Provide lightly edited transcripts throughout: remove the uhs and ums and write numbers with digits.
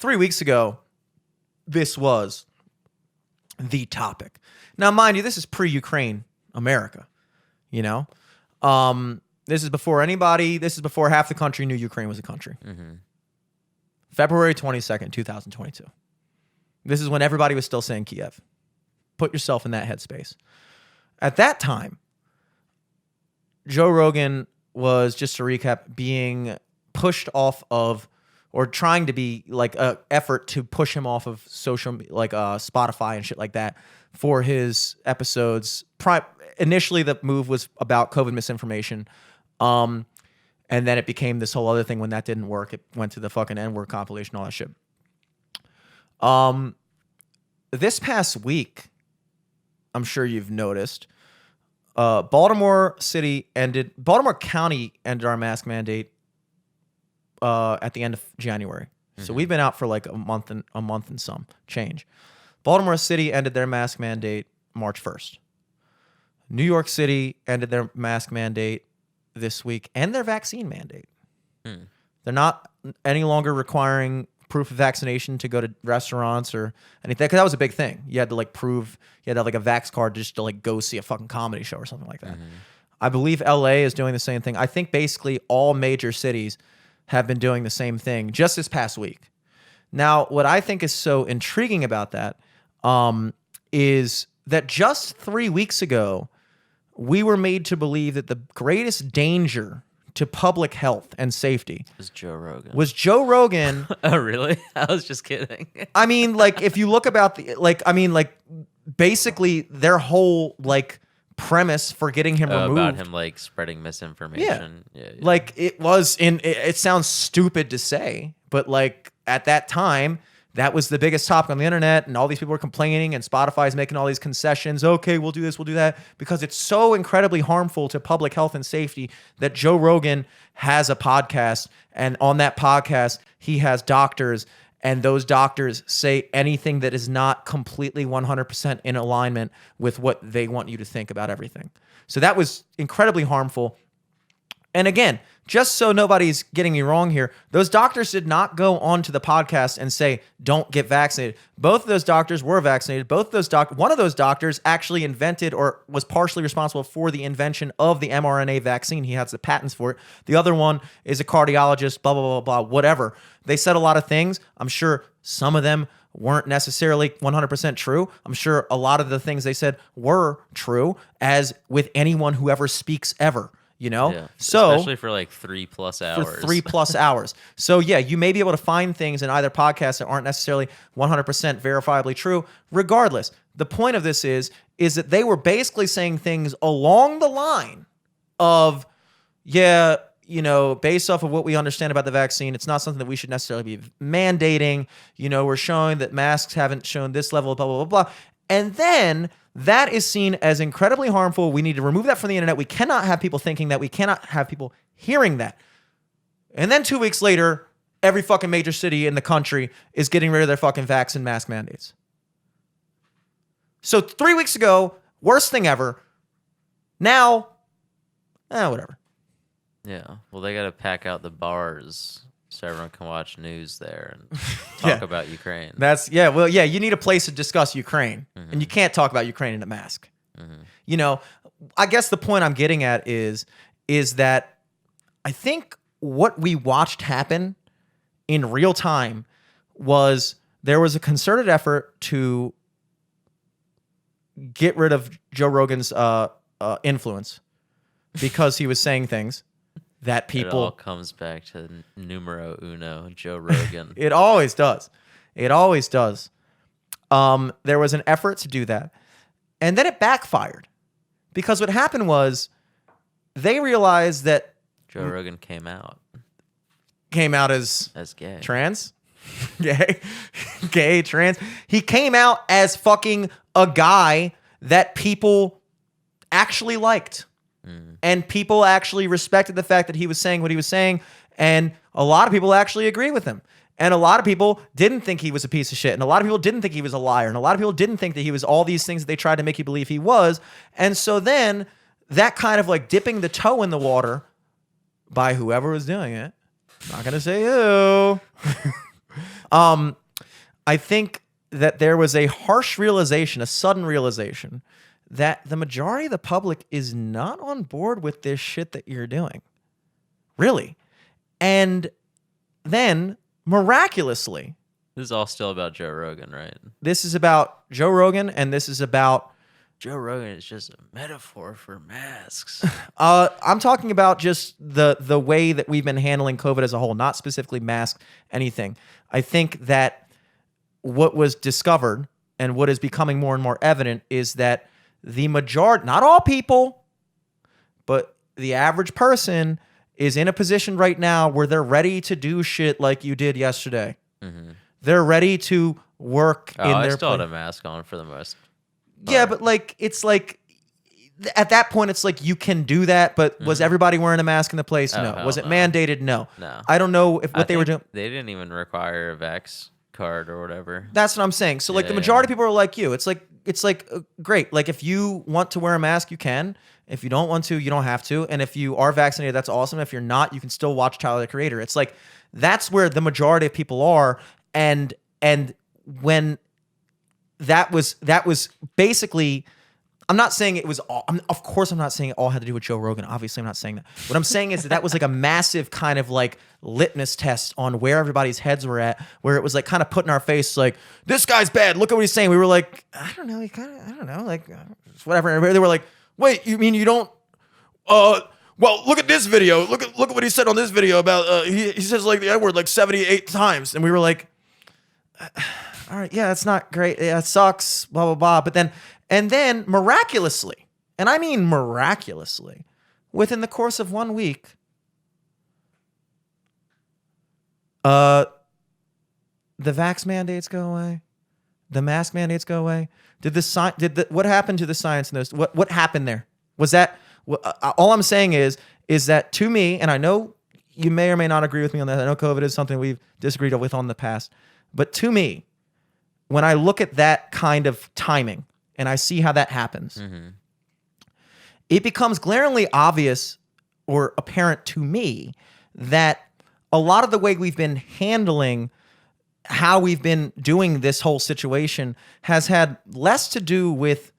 3 weeks ago, this was the topic. Now, mind you, this is pre-Ukraine America, you know? This is before half the country knew Ukraine was a country. Mm-hmm. February 22nd, 2022. This is when everybody was still saying Kiev. Put yourself in that headspace. At that time, Joe Rogan was, just to recap, being pushed off of, or trying to be like a effort to push him off of social, like Spotify and shit like that for his episodes. Initially, the move was about COVID misinformation. And then it became this whole other thing. When that didn't work, it went to the fucking N-word compilation, all that shit. This past week, I'm sure you've noticed, Baltimore County ended our mask mandate at the end of January. So we've been out for like a month and some change. Baltimore City ended their mask mandate March 1st. New York City ended their mask mandate this week and their vaccine mandate. They're not any longer requiring proof of vaccination to go to restaurants or anything, because that was a big thing. You had to have like a vax card just to like go see a fucking comedy show or something like that. I believe LA is doing the same thing. I think basically all major cities have been doing the same thing just this past week. Now, what I think is so intriguing about that is that just 3 weeks ago, we were made to believe that the greatest danger to public health and safety was Joe Rogan. Oh, really? I was just kidding. I mean, like, if you look about basically their whole like premise for getting him removed about him like spreading misinformation. Yeah. Like it sounds stupid to say, but like at that time, that was the biggest topic on the internet, and all these people were complaining, and Spotify's making all these concessions. Okay, we'll do this, we'll do that, because it's so incredibly harmful to public health and safety that Joe Rogan has a podcast, and on that podcast, he has doctors, and those doctors say anything that is not completely 100% in alignment with what they want you to think about everything. So that was incredibly harmful. And again, just so nobody's getting me wrong here, those doctors did not go onto the podcast and say, don't get vaccinated. Both of those doctors were vaccinated. One of those doctors actually invented or was partially responsible for the invention of the mRNA vaccine. He has the patents for it. The other one is a cardiologist, blah, blah, blah, blah, whatever. They said a lot of things. I'm sure some of them weren't necessarily 100% true. I'm sure a lot of the things they said were true, as with anyone who ever speaks ever. You know, yeah. So especially for like 3+ hours. For 3+ hours. So yeah, you may be able to find things in either podcast that aren't necessarily 100% verifiably true. Regardless, the point of this is that they were basically saying things along the line of, yeah, you know, based off of what we understand about the vaccine, it's not something that we should necessarily be mandating. You know, we're showing that masks haven't shown this level of blah, blah, blah, blah. And then that is seen as incredibly harmful. We need to remove that from the internet. We cannot have people thinking that. We cannot have people hearing that. And then 2 weeks later, every fucking major city in the country is getting rid of their fucking vaccine mask mandates. So 3 weeks ago, worst thing ever. Now, whatever. Yeah. Well, they got to pack out the bars so everyone can watch news there and talk about Ukraine. You need a place to discuss Ukraine. And you can't talk about Ukraine in a mask. You know, I guess the point I'm getting at is that I think what we watched happen in real time was there was a concerted effort to get rid of Joe Rogan's influence because he was saying things that people... It all comes back to numero uno, Joe Rogan. It always does. It always does. There was an effort to do that. And then it backfired. Because what happened was they realized that... Joe Rogan came out. Came out as gay. Trans? Gay, trans. He came out as fucking a guy that people actually liked. And people actually respected the fact that he was saying what he was saying. And a lot of people actually agree with him. And a lot of people didn't think he was a piece of shit. And a lot of people didn't think he was a liar. And a lot of people didn't think that he was all these things that they tried to make you believe he was. And so then that kind of like dipping the toe in the water by whoever was doing it, I'm not going to say who, I think that there was a harsh realization, a sudden realization, that the majority of the public is not on board with this shit that you're doing. Really. And then, miraculously, This is all still about Joe Rogan, right? this is about Joe Rogan, and this is about Joe Rogan is just a metaphor for masks. I'm talking about just the way that we've been handling COVID as a whole, not specifically mask anything. I think that what was discovered and what is becoming more and more evident is that the majority, not all people, but the average person is in a position right now where they're ready to do shit like you did yesterday. Mm-hmm. They're ready to work in I their still had place. a mask on for the most. Yeah, but like it's like at that point it's like you can do that, but was everybody wearing a mask in the place? Oh, No. hell Was it no. mandated? No. No. I don't know if what they were think doing. They didn't even require a Vax card or whatever. That's what I'm saying. So like the Yeah. majority of people are like you. It's like great. Like if you want to wear a mask, you can. If you don't want to, you don't have to. And if you are vaccinated, that's awesome. If you're not, you can still watch Tyler the Creator. It's like that's where the majority of people are. And when that was basically, I'm not saying it was all, of course I'm not saying it all had to do with Joe Rogan. Obviously I'm not saying that. What I'm saying is that was like a massive kind of like litmus test on where everybody's heads were at, where it was like kind of put in our face like, this guy's bad, look at what he's saying. We were like, I don't know, like whatever. And they were like, wait, you mean you don't well, look at this video. Look at what he said on this video about he says like the N-word like 78 times. And we were like, all right, yeah, that's not great. Yeah, it sucks, blah, blah, blah. But then miraculously, and I mean miraculously, within the course of 1 week, the vax mandates go away. The mask mandates go away. What happened to the science in those? What happened there? Was that, all I'm saying is that to me, and I know you may or may not agree with me on that. I know COVID is something we've disagreed with on the past. But to me, when I look at that kind of timing and I see how that happens, it becomes glaringly obvious or apparent to me that a lot of the way we've been handling how we've been doing this whole situation has had less to do with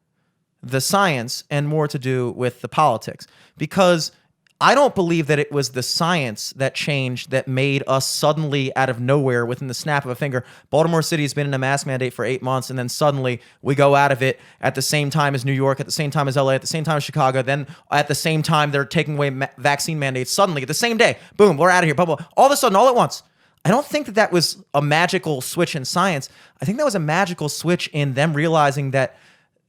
the science and more to do with the politics. Because I don't believe that it was the science that changed that made us suddenly out of nowhere within the snap of a finger. Baltimore City has been in a mask mandate for 8 months, and then suddenly we go out of it at the same time as New York, at the same time as LA, at the same time as Chicago. Then at the same time, they're taking away vaccine mandates. Suddenly, at the same day, boom, we're out of here. Blah, blah. All of a sudden, all at once. I don't think that was a magical switch in science. I think that was a magical switch in them realizing that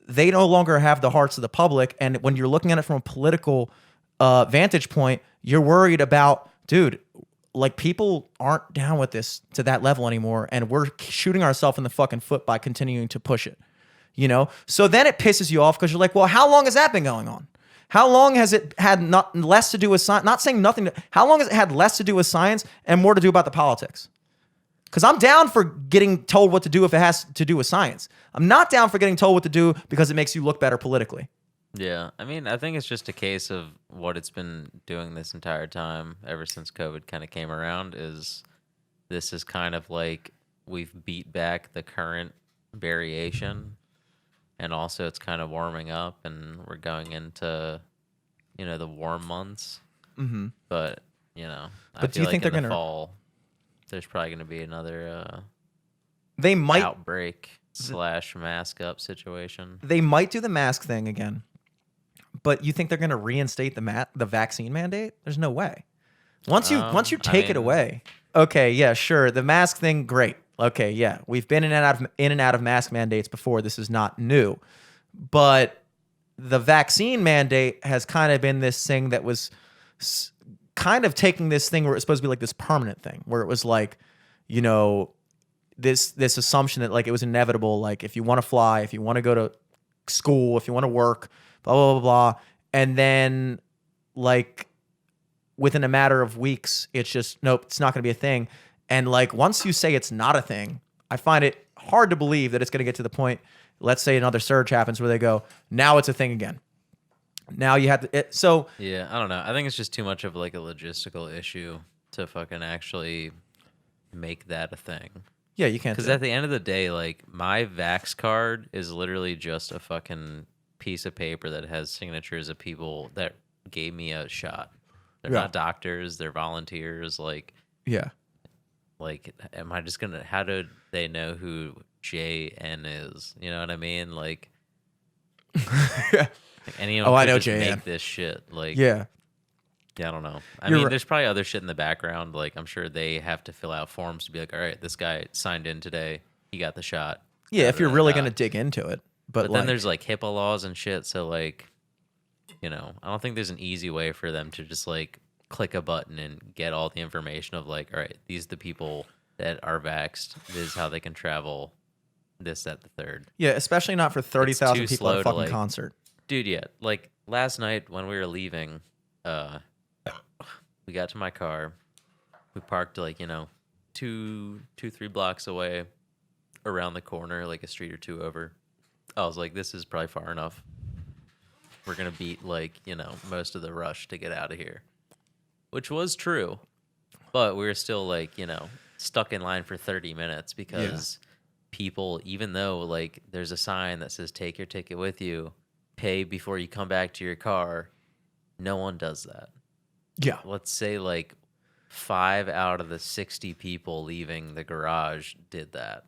they no longer have the hearts of the public. And when you're looking at it from a political vantage point, you're worried about, dude, like people aren't down with this to that level anymore, and we're shooting ourselves in the fucking foot by continuing to push it, you know? So then it pisses you off because you're like, well, how long has that been going on? How long has it had less to do with science? Not saying nothing. How long has it had less to do with science and more to do about the politics? Because I'm down for getting told what to do if it has to do with science. I'm not down for getting told what to do because it makes you look better politically. Yeah, I mean, I think it's just a case of what it's been doing this entire time, ever since COVID kind of came around, is this is kind of like we've beat back the current variation, and also it's kind of warming up, and we're going into, the warm months. Mm-hmm. But, I But do feel you think like they're in the gonna- fall, there's probably going to be another They might outbreak / mask up situation. They might do the mask thing again. But you think they're going to reinstate the vaccine mandate? There's no way. Once you take it away, okay, yeah, sure. The mask thing, great. Okay, yeah, we've been in and out of mask mandates before. This is not new, but the vaccine mandate has kind of been this thing that was kind of taking this thing where it's supposed to be like this permanent thing, where it was like, this assumption that like it was inevitable. Like if you want to fly, if you want to go to school, if you want to work, blah, blah, blah, blah. And then, like, within a matter of weeks, it's just, nope, it's not going to be a thing. And, like, once you say it's not a thing, I find it hard to believe that it's going to get to the point, let's say another surge happens where they go, now it's a thing again. Now you have to, Yeah, I don't know. I think it's just too much of, like, a logistical issue to fucking actually make that a thing. Yeah, you can't Because do at it. the end of the day, like my Vax card is literally just a fucking piece of paper that has signatures of people that gave me a shot. They're Yeah. not doctors, they're volunteers. Yeah. Am I just gonna? How do they know who JN is? You know what I mean? Like anyone Oh, I could know just JN. make this shit. Yeah. Yeah, I don't know. I You're mean, right. there's probably other shit in the background. Like, I'm sure they have to fill out forms to be like, all right, this guy signed in today. He got the shot. Yeah, Da, if da, you're da, really da. gonna dig into it. But But then like, there's like HIPAA laws and shit. So, like, I don't think there's an easy way for them to just like click a button and get all the information of like, all right, these are the people that are vaxxed. This is how they can travel. This, that, the third. yeah, especially not for It's 30,000 too people at a slow to fucking like, concert. dude. Yeah, like last night when we were leaving, we got to my car. We parked like 3 blocks away, around the corner, like a street or two over. I was like, this is probably far enough. We're gonna beat like most of the rush to get out of here, which was true, but we were still like stuck in line for 30 minutes because people, even though like there's a sign that says take your ticket with you, pay before you come back to your car, no one does that. Yeah. Let's say like 5 out of the 60 people leaving the garage did that.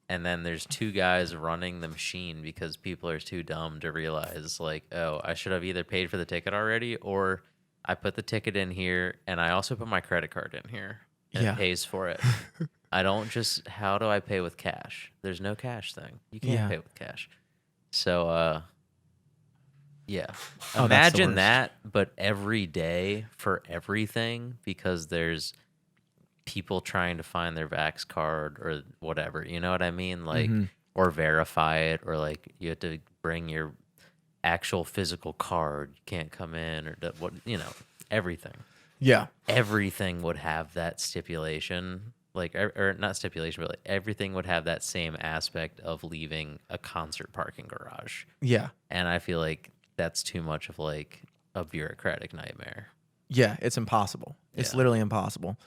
And then there's 2 guys running the machine because people are too dumb to realize, like, oh, I should have either paid for the ticket already or I put the ticket in here and I also put my credit card in here and Yeah. it pays for it. I don't just, how do I pay with cash? There's no cash thing. You can't Yeah. pay with cash. So, yeah. Oh, that's the Imagine worst. that, but every day for everything because there's people trying to find their Vax card or whatever. You know what I mean? Like, or verify it, or like you have to bring your actual physical card. You can't come in or everything. Yeah. Everything would have that stipulation. Like, or not stipulation, but like everything would have that same aspect of leaving a concert parking garage. Yeah. And I feel like that's too much of like a bureaucratic nightmare. Yeah. It's impossible. It's Yeah. literally impossible.